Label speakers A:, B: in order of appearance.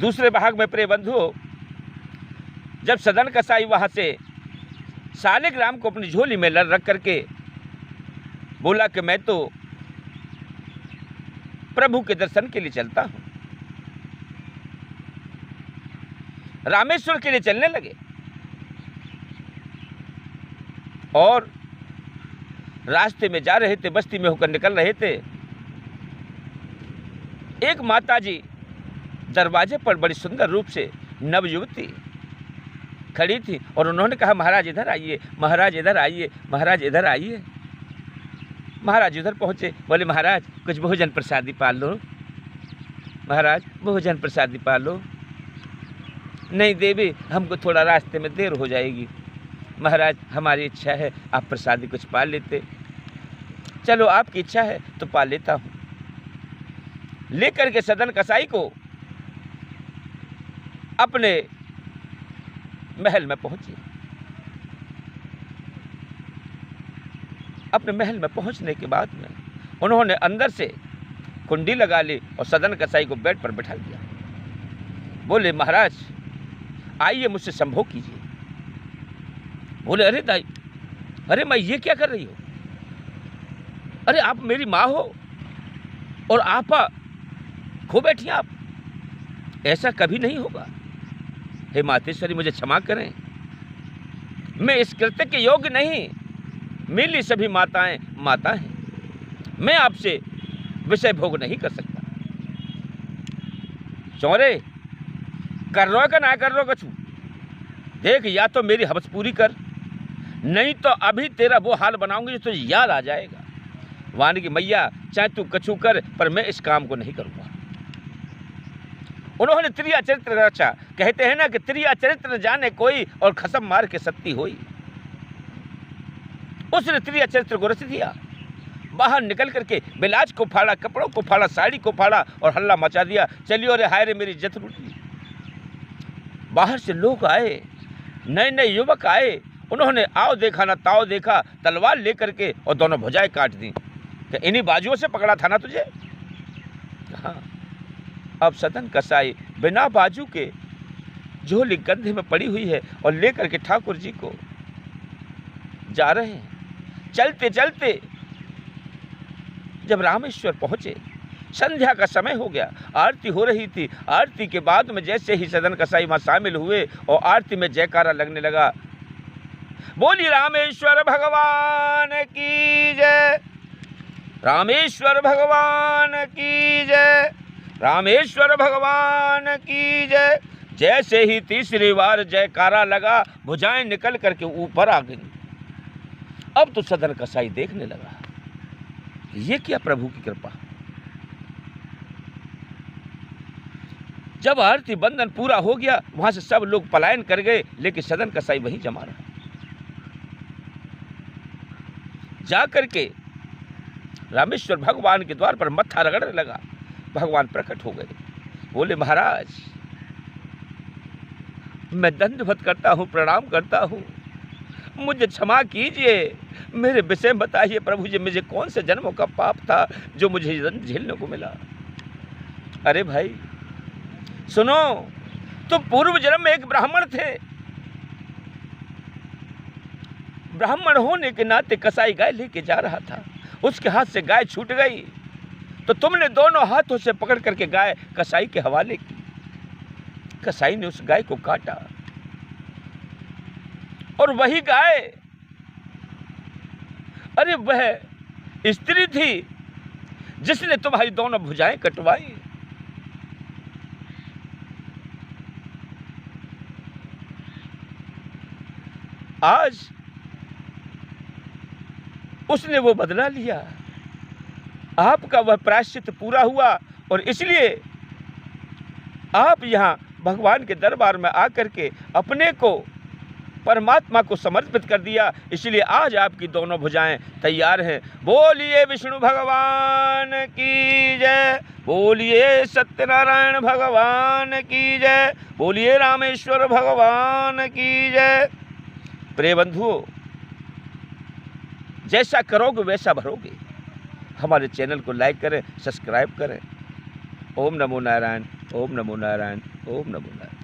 A: दूसरे भाग में प्रिय बंधुओं, जब सदन कसाई वहाँ से शालिग्राम को अपनी झोली में रख करके बोला कि मैं तो प्रभु के दर्शन के लिए चलता हूं, रामेश्वर के लिए चलने लगे और रास्ते में जा रहे थे, बस्ती में होकर निकल रहे थे। एक माताजी दरवाजे पर बड़ी सुंदर रूप से नवयुवती खड़ी थी और उन्होंने कहा, महाराज इधर आइए, महाराज इधर आइए, महाराज इधर आइए। महाराज उधर पहुँचे, बोले महाराज कुछ भोजन प्रसादी पाल लो, महाराज भोजन प्रसादी पाल लो। नहीं देवी, हमको थोड़ा रास्ते में देर हो जाएगी। महाराज हमारी इच्छा है आप प्रसादी कुछ पाल लेते। चलो आपकी इच्छा है तो पाल लेता हूँ। लेकर के सदन कसाई को अपने महल में पहुंचे। अपने महल में पहुंचने के बाद में उन्होंने अंदर से कुंडी लगा ली और सदन कसाई को बेड पर बैठा दिया। बोले महाराज आइए मुझसे संभोग कीजिए। बोले अरे दाई, अरे मैं ये क्या कर रही हो? अरे आप मेरी माँ हो और आप खो बैठी आप, ऐसा कभी नहीं होगा। हे मातेश्वरी मुझे क्षमा करें, मैं इस कृत्य के योग्य नहीं। मेरी सभी माताएं माता हैं, मैं आपसे विषय भोग नहीं कर सकता। चौरे कर रो का ना कर रो कछु, देख या तो मेरी हवस पूरी कर, नहीं तो अभी तेरा वो हाल बनाऊंगी जो तुझे याद आ जाएगा। वाणी की मैया चाहे तू कछु कर, पर मैं इस काम को नहीं करूंगा। उन्होंने त्रिया चरित्र रचा। कहते हैं ना कि त्रिया चरित्र जाने कोई और खसम मार के सत्ती होई। उसने त्रिया चरित्र को रच दिया। बाहर निकल करके बिलाज को फाड़ा, कपड़ों को फाड़ा, साड़ी को फाड़ा और हल्ला मचा दिया। चलियो रे हाय रे मेरी इज्जत लूटी। बाहर से लोग आए, नए नए युवक आए। उन्होंने आओ देखा ना ताओ देखा, तलवार लेकर के और दोनों भुजाएं काट दी। कि इन्हीं बाजुओं से पकड़ा था ना तुझे? हाँ, अब सदन कसाई बिना बाजू के झोली कंधे में पड़ी हुई है और लेकर के ठाकुर जी को जा रहे हैं। चलते चलते जब रामेश्वर पहुंचे, संध्या का समय हो गया, आरती हो रही थी। आरती के बाद में जैसे ही सदन कसाई वहां शामिल हुए और आरती में जयकारा लगने लगा, बोली रामेश्वर भगवान की जय, रामेश्वर भगवान की जय, रामेश्वर भगवान की जय। जैसे ही तीसरी बार जयकारा लगा, भुजाएं निकल करके ऊपर आ गई। अब तो सदन कसाई देखने लगा, ये क्या प्रभु की कृपा। जब आरती बंधन पूरा हो गया, वहां से सब लोग पलायन कर गए, लेकिन सदन कसाई वहीं जमा रहा। जाकर के रामेश्वर भगवान के द्वार पर मत्था रगड़ने लगा। भगवान प्रकट हो गए। बोले महाराज मैं दंडवत करता हूँ, प्रणाम करता हूँ, मुझे क्षमा कीजिए। मेरे विषय बताइए प्रभु जी, मुझे कौन से जन्मों का पाप था जो मुझे दंड झेलने को मिला? अरे भाई सुनो, तुम पूर्व जन्म में एक ब्राह्मण थे। ब्राह्मण होने के नाते कसाई गाय लेके जा रहा था, उसके हाथ से गाय छूट गई तो तुमने दोनों हाथों से पकड़ करके गाय कसाई के हवाले की। कसाई ने उस गाय को काटा और वही गाय, अरे वह स्त्री थी जिसने तुम्हारी दोनों भुजाएं कटवाई। आज उसने वो बदला लिया, आपका वह प्रायश्चित पूरा हुआ और इसलिए आप यहाँ भगवान के दरबार में आकर के अपने को परमात्मा को समर्पित कर दिया। इसलिए आज आपकी दोनों भुजाएं तैयार हैं। बोलिए विष्णु भगवान की जय, बोलिए सत्यनारायण भगवान की जय, बोलिए रामेश्वर भगवान की जय। प्रिय बंधुओं, जैसा करोगे वैसा भरोगे। हमारे चैनल को लाइक करें, सब्सक्राइब करें। ओम नमो नारायण। ओम नमो नारायण, ओम नमो नारायण।